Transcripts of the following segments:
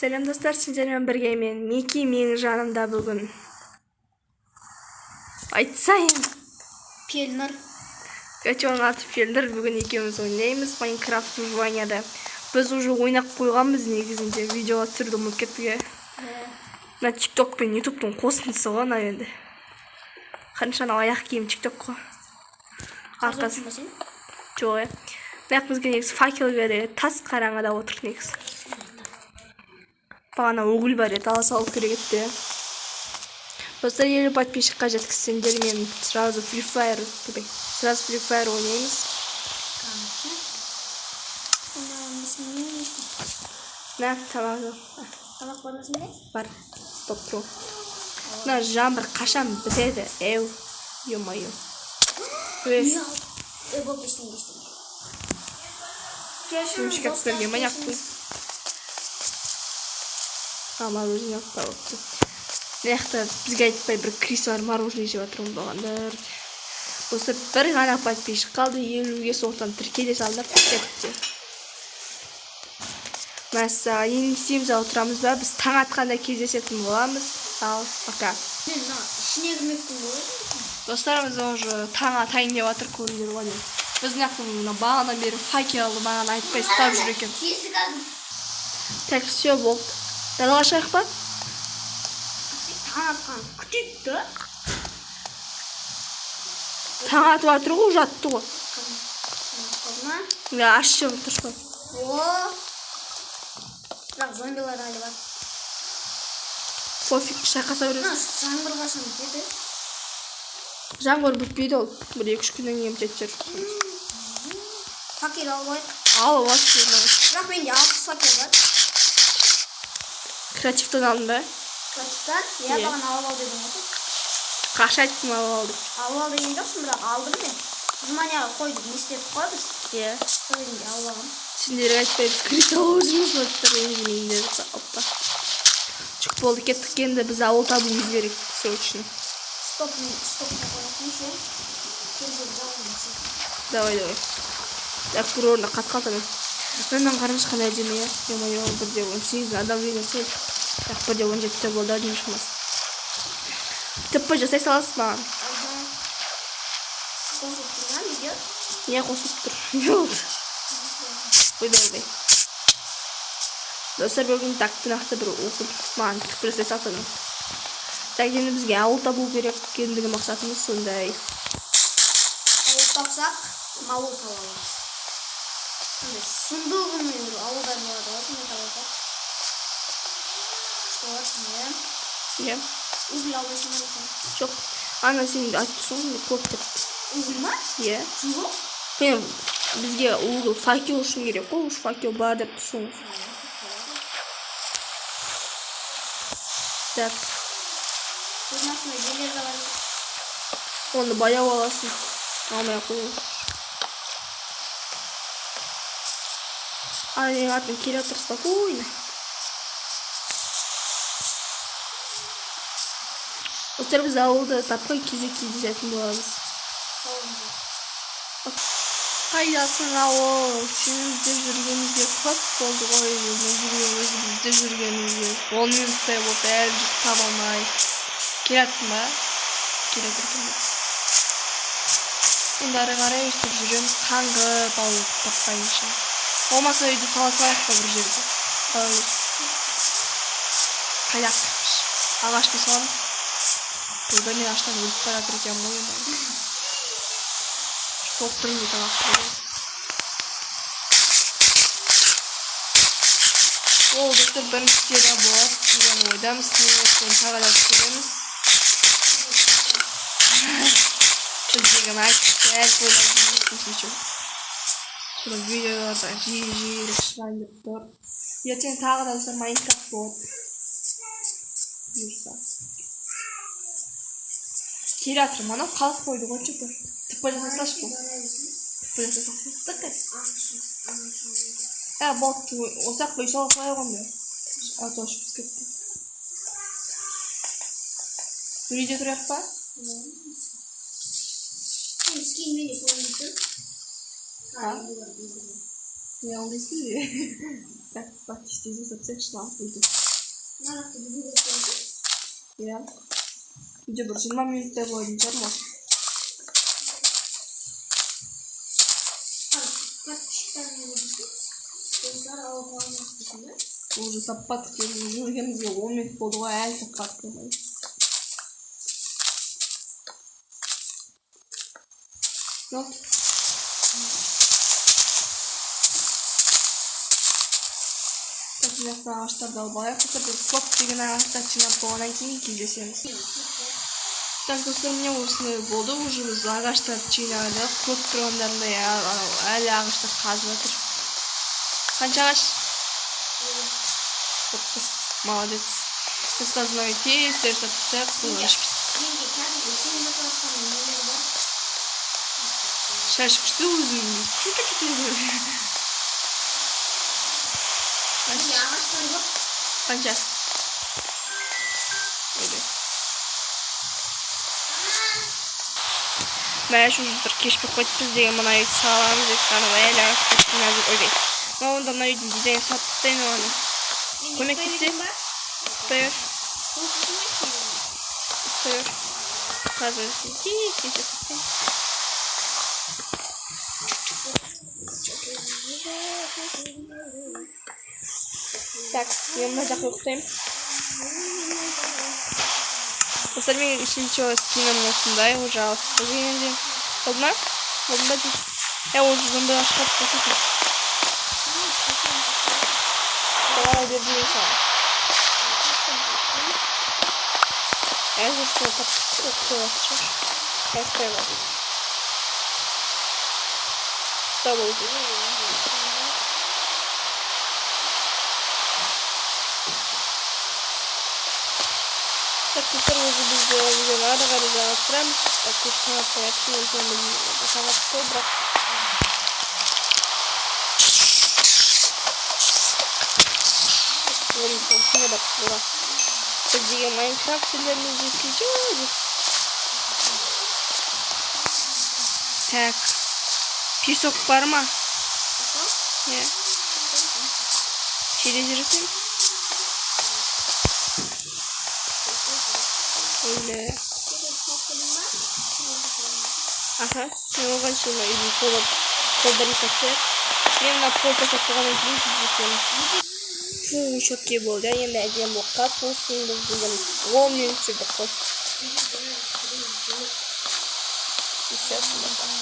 Selam dostlar, sizlerle birge men Miki mening жанымда бүгін. Айтсайын. Пелнер. Оның аты Пелнер. Бүгін екеуміз ойнаймыз Майнкрафт выживанияда. Біз уже ойнап қойғанбыз негізінде. Видеоға түсіруді ұмытып кеттік. Мына TikTok пен YouTube'тың қосындысы ғой мына енді. Қанша аяқ киім TikTok қой. Арқасы. Жоқ. Бірақ бізге негізі факел береді. Тас қараңғыда отырып негізі. Бағана угіль бар еді, ала салып керек етті. Достар, елі подписчикқа жеткізсеңдер, мен сразу Free Fire ойнаймыз. На, тамақ. Тамақ бар ма сенде? Бар. Стоп тұру. Мына жаңбыр қашан бітеді? Еу, ё-моё. Бұл кештен. Жұмышқа кісілерге маяқ қой. Мороженое қалыпты. Мынақты бізге айтпай бір крис бар, мороженое жеп отырмын болғандар. Осы бір ғана подписчик қалды, 50-ге соқтан тіркеле салдық кетті. Мәссаға, енді істейміз отырамыз ба? Біз таң атқанда кездесетін боламыз. Ал, пока. Ішіне кірмектің болады. Достарымыз уже таң атайын деп жатыр, көріңдер ғой. Біз нақтың бағана бері факелді маған айтпай ұстап жүр екен. Так, все болды. Далаға шығайық па? Таң атқан күтетті. Таң атып жатыр ғой, жатты ғой. Ашшы тұрш па. Бірақ зомбилар әлі бар. Пофиг, шайқаса береміз. Жаңбыр қашан бітеді? Жаңбыр бітпейді ол. Бір-екі күннен кейін бітеді жүр. Факел алып алып алып. Бірақ менде 60 факел бар. Креативтен алдың ба? Креативтен? Я бағана алып ал дедім осы. Қаша айттым алып алдым. Алып ал деген жоқсың, бірақ алдым мен. Вниманияға қойдық, не істедік қой біз? Иә. Сол едімде алып алғым. Сендерге айтпаймыз, крис алып жүрміз өттір еңгенейінде. Жүк болды кеттік енді, біз ауыл табуымыз керек. Срочно. Стоп қойып неше? Давай. Так, бір орында қат-қатын. Мындан қараңыз қандай әдемі, я? Ё-моё, 1:18 адам винесі. Так, 1:17 болды, әдемі шамасы. ТП жасай саласыз маған. Қосып тұрған видео? Не қосып тұр? Не болды? Ойдай. Достар, бүгін нақты бір оқып маған түк жасай салсаң. Так, енді бізге ауыл табу керек ендігі мақсатымыз сондай. Ауыл тапсақ, ауыл табамыз. Сұндығын ауылдар болады, осындай табасақ. Что, Иә. Угіль албайсың ба? Жоқ. Ана сен айтысың, көп деп. Угіль ма? Иә. Жоқ. Мен бізге угіл факел үшін керек қой, уж факел бар деп тұрсың. Так. Көрнасында железа бар. Оны баяу аласың. Алмай қойын. Ай, атын келе отыр спокойно. Достар, біз ауылды тапқан кезде кездесетін боламыз. Қайдасың ауыл? Сен іздеп жүргенімізге көп болды ғой. Іздеп жүргенімізге 10 минуттай болды, әлі жүріп таба алмай. Келатсың ба? Келатырмын. Енді ары қарай өстіп жүреміз, қаңғып ауыл таппайынша. Olmasa үйді сала салайық па бір жерде. Қайдақ тұрмыз. Ағаш пен саламыз. Burada мен аштан өліп бара жатыр екен ғой. Тоқ тұрмыз деп ағаш тұрмыз. Ол достар бірінші серия болады. Деген ойдамыз. Мен тағы да түсіреміз. Біздегі айтып әл қойлап Бұл видеоларда жиі шығайын деп тұр. Ертең тағы да біздер Майнкрафт болады. Бұйырса. Келе жатыр, мана қалып қойды ғой че-то. Тіпі жасасаш бұл. Тіпі жасасаш. Тықай. Болды, осақ бөй сала салай қонды. Аты ашып кетті. Бір үйде тұрайық па? Скин менде көрініп тұр. Я алдайсың бе? Так, бақшысы. істеп жасатсақ шыдап видео. Иә. Видео бір 20 минуттай болатын шығар ма? Уже таппадық жүргенімізге 10 минут болды ғой, әлі таппадық. Ну. Жақсы ағаштарды алып алайық. Қазір көп деген ағаштар жинап болғаннан кейін кездесеміз. Так, достар, міне осындай болды. Уже біз ағаштарды жинадық. Көп тұрғандарында әлі ағаштар қазып жатыр. Қанша ағаш? Молодец. Біз қазір мынау тез жасап қолданышпыз. Шашып күшті өзіңіз. Қанша? Мәлі жүздір кешпек қойыппыз деген мұна үйді саламыз деп қанып әлі ағаштың әзір ойбай. Онда мұна үйдің дизайн сатып тастайын оғаны. Көмектесе? Ұстайыр. Ұстайыр. Қазір кешіп сатайын. Так, я мына жаққа ұйықтаймын. Достар, мен еще скинем осындай уже алысты дегенде. Болды ма? Болды ма дейді? Уже зомбилар шығып қосып. Давай бердім иншалла. Әзір сол тапты қойып шығыр. Қайықтай бар. Құта болды. Так, теперь уже без видео надо жалостраемся. Так, что на проекте мы сама кобра. Говорим, что не бакура. Где Майнкрафт для меня здесь. Так, песок парма. Нет. Через рисунок. Öyle. Aha, ne olgan şey var? İyi kolları satacak. Benim de polta satacağım için çizeceğim. Çok iyi oldu. Yine edeceğim bu kapısını da bulalım. 10 minut sürdü koş. İçersin bakalım.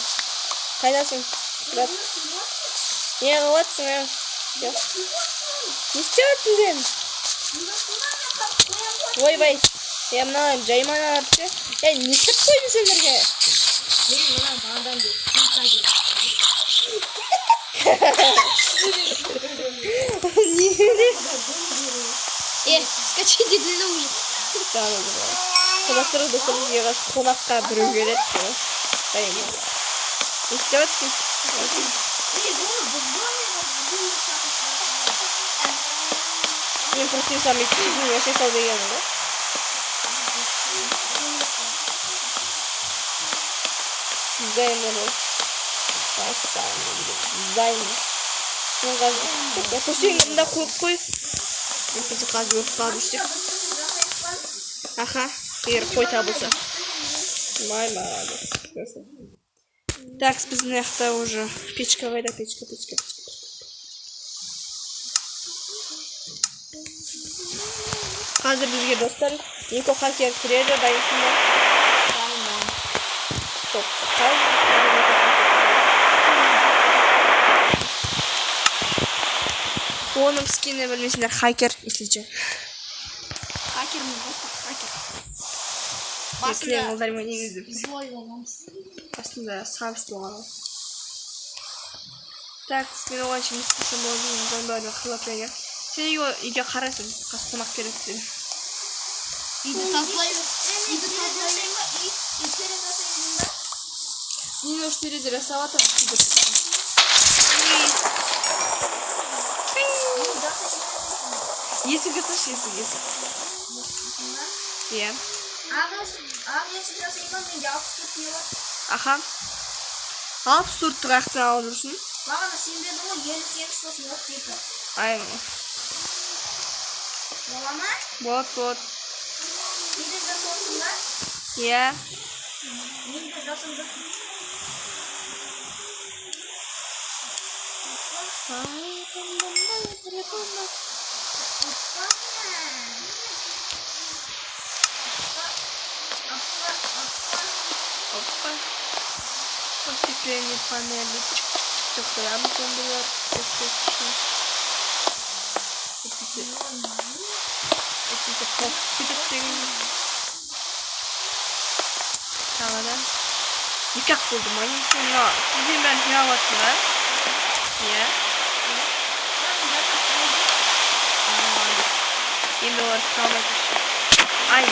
Kaynasın. Bırak. Ya olatsın ya. Ne istiyorsun sen? Vay vay. Ya mına cayman artı. Ya ne istep koydun senlerge? Benim bana bağdan değil. Скачайте длину уже. Да, да. Қонақтар достарымыз еғаз қонаққа біреу келеді. Не істеватсың? Мен просто сам еттім, вообще сал дегенім, да? Дизайнеры. Дизайнер. Я просто мында қойып қой. Мен қазір өтіп қалып істеп. Аха, егер қой табылса. Молодец. Так, біздің жақта уже печка қайда, печка. Қазір бізге достар Нико хакер кіреді, дайынсың ба? Дайын. Топ. Оның скины білмесіңдер, хакер, если Хакер ме? Хакер. Басында Басында сабыс болған. Так, мен оған үшін істесем болдың, зомбилармен қылап берген. Сен үйге қарайсың, қас қонақ керек деді. Үйді тазалаймын. Мен осы терезе жасап жатырмын. Есік жасашы, есік. Иә. Аха. 64 тұғақтан алып жүрсің. Маған сен бердің ғой 58 сосын 37. Айма. Bola mı? Bot. Bir de zasonlar. Iya. Bir de zasonlar. Опа. Осветление панели. Чик-чик-чик. Прямо зомбилар. Эти поп күтүктөгүн. Тагыда. Никак болду мынын сына. Сиздин баарын сыйлап атсыздар. Иә. Енді олар қалмай тұршы. Ай.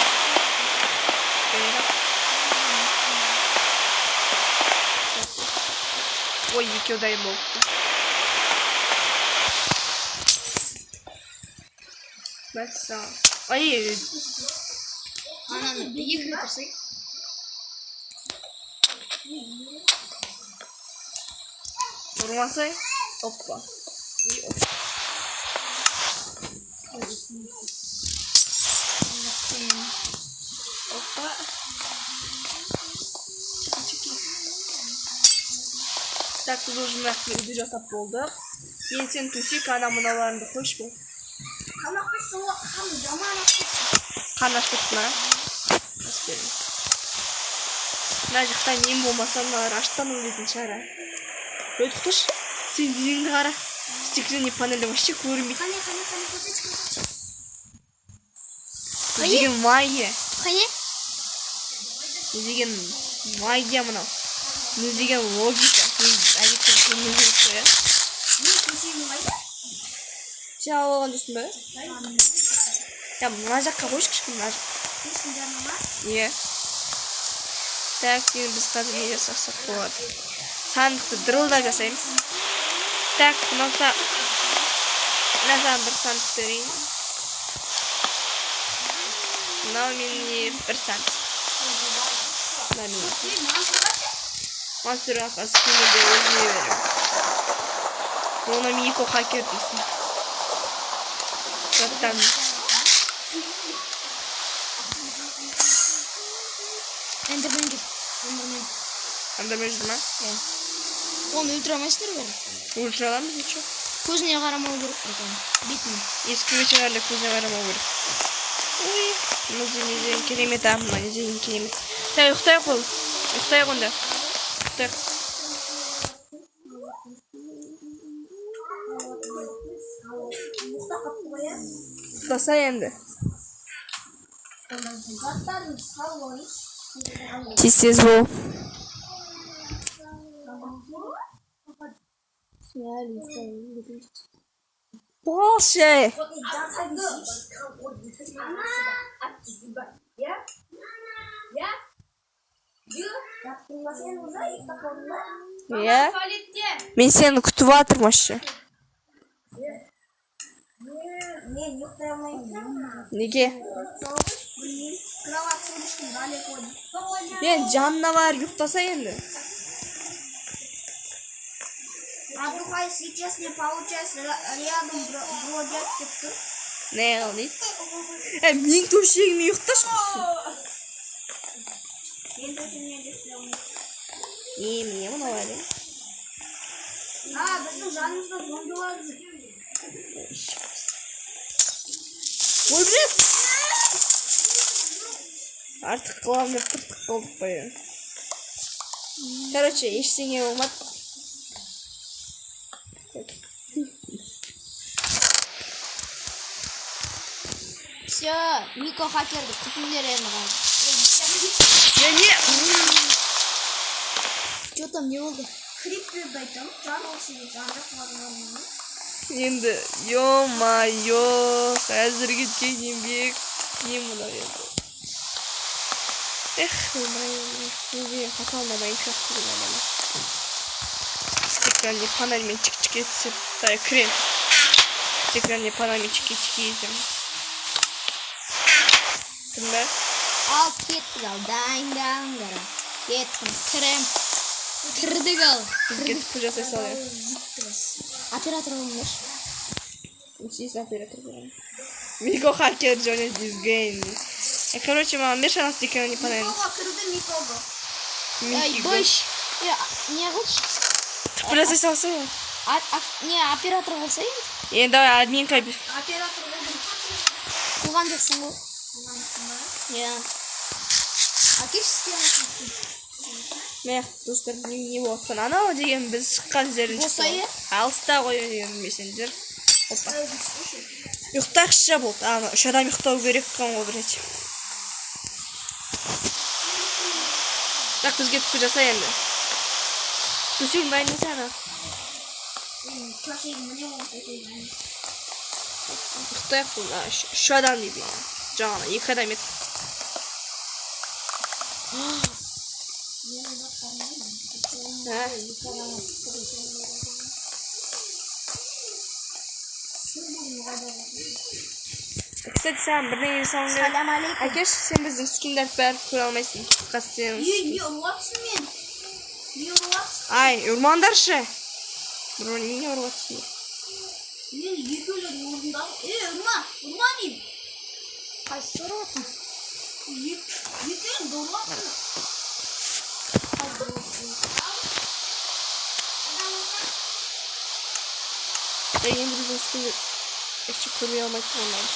Ой, екеудай болыпты. Мәссаған. Ай. Ананы екі тұрсай. Vurmasay. Hoppa. Hoppa. Çıkı. Так, biz uzun video жасап болдық. Мен сен төсек ана мыналарыңды қойшы бол. Қамақпай соға қам жаман ашып. Қан ашып ма? Аспен. Мына жақта мен болмасам мыналар аштан өлетін шығар. Өтіш. Сен денеңді қара. Стеклянный панель вообще көрінбейді. Қане, көрсетші. Не деген магия. Қане? Не деген магия мынау. Не деген логика. Әдеттен көрмей керек қой, Не көсегің қайда? Сен алып алған жоқсың ба? Я мына жаққа қойшы кішкене мына жаққа. Ешкім жанына ма? Иә. Так, енді біз қазір не жасасақ болады. Сандықты дырылдап жасаймыз. Так, мына саған бір сандық берейін. Мынау менің бір сандық. Мансұрға қазір көмірде өзіне береміз. Оны Мико хакер дейсің. Жаттан. Эндермен деп. Андермен жүрді ма? Иә. Оны өлтіре алмайсыңдар бәрі. Өлтіре аламыз, нече? Көзіне қарамау керек екен. Бетіне. Ескі өтелерді көзіне қарамау керек. Ой, не деген керемет, мына не деген керемет. Так, ұйықтайық ол. Ұйықтайық онда. Ұйықтайық. Ұйықтаса енді. Тез бол. Болшы. Иә? Мен сені күтіп жатырмын вообще. Мен ұйықтай алмаймын. Неге? Кровать слишком далеко. Мен жанына бар ұйықтаса енді. А другая сейчас не получается рядом бродят типа. Не қылды? Мен төсегіме ұйықташы құсын. Мен төсегіме ұйықтаймын. Міне мыналар. Біздің жанымызда зомбилар жүр. Ой, блин! Артық қыламын деп тұртық болдық қой. Короче, ештеңе болмады. Все, Мико хакерді күтіндер енді қалды. Я не... Что там, не болды? Крипперді айтам, жан олсыды, жанды қуармағанмын. Енді, ё-майо, қазір кеткен еңбек. Не мұна енді. Эх, неге қатал на Майнкрафт деген адамы. Стеклянный панельмен чик-чик етсіп, крем. Стеклянный панельмен чик-чик етеміз. Кімді? Ал кеттік ал, дайындаңдар. Кеттім, крем. Кірдік ал. Біз кетіп жасай салайық. Оператор олыңдар. Несейсі оператор беремін. Мико хакер joined this game. Короче, мама, беш она стикера не понятно. Микоға кірді Микоға. Быш. Не қылшы. Тіпілесе салса я. Не, оператор болса енді. Давай, админка. Оператор болдым. Қуған жоқсың ғой. Иә. Әкеш істемесін. Мә, достар, не болды. Анау деген біз шыққан жерін Болса е? Алыста қой деген білмесеңдер. Опа. Ұйықтақшы болды. Ана, 3 адам ұйықтау керек екен ғой, блядь. Так, бізге түпкі жаса енді. Төсегін дайындаса ана. Ұйықтайық бұл. 3 адам дейді. Жаңағы 2 адам еді. Кстати, сен бірдеңе жасауың керек. Салам алейкум. Әкеш, сен біздің скиндерді бәрі көре алмайсың. Қысқасы сенің Не ұрватсың мен? Не ұрватсың? Ай, ұрмандаршы. Бро, неге ұрватсың? Мен екеулер орындау. Ұрма дейм. Қайсы ұрватсың? Екеулер ұрватсың. Енді біздің скиндер әші көрмей алмайтын оламыз.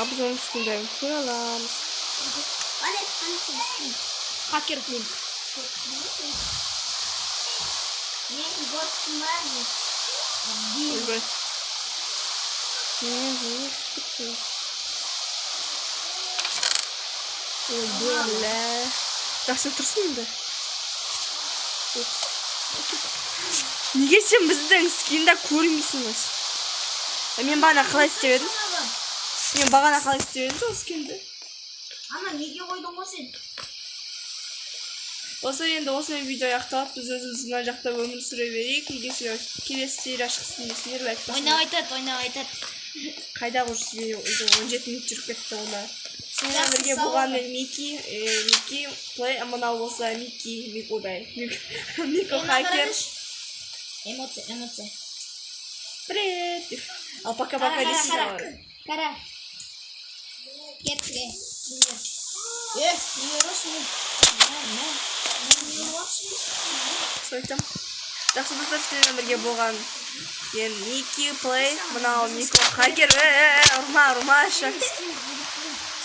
Біз оның скиндерін көре аламыз. Хакер мен. Мен көрсің ба не? Ойбай. Ойбай. Жақсы тұрсын енді. Неге сен біздің скинда көрмейсің? Мен бағана қалай істеп едім? Сол скинді. Ана неге қойдың ғой сен? Осы енді осымен видео аяқталып, біз өзіміз мына жақта өмір сүре берейік. Егер келесі серия шықсын десеңдер лайк басыңдар. Ойнап айтады. Қайда жүрсіз видео 17 минут жүріп кетті оны. Сенен бірге болған мен Мики плей, мынау болса Мико хакер. Эмоция. Привет. Ал пока-пока десейші алады. Кара. Кетке. Не ұрысың? Сөйтім. Жақсы достар, сенен бірге болған мен Мики плей, мынау Мико хакер. Ұрма, шақ.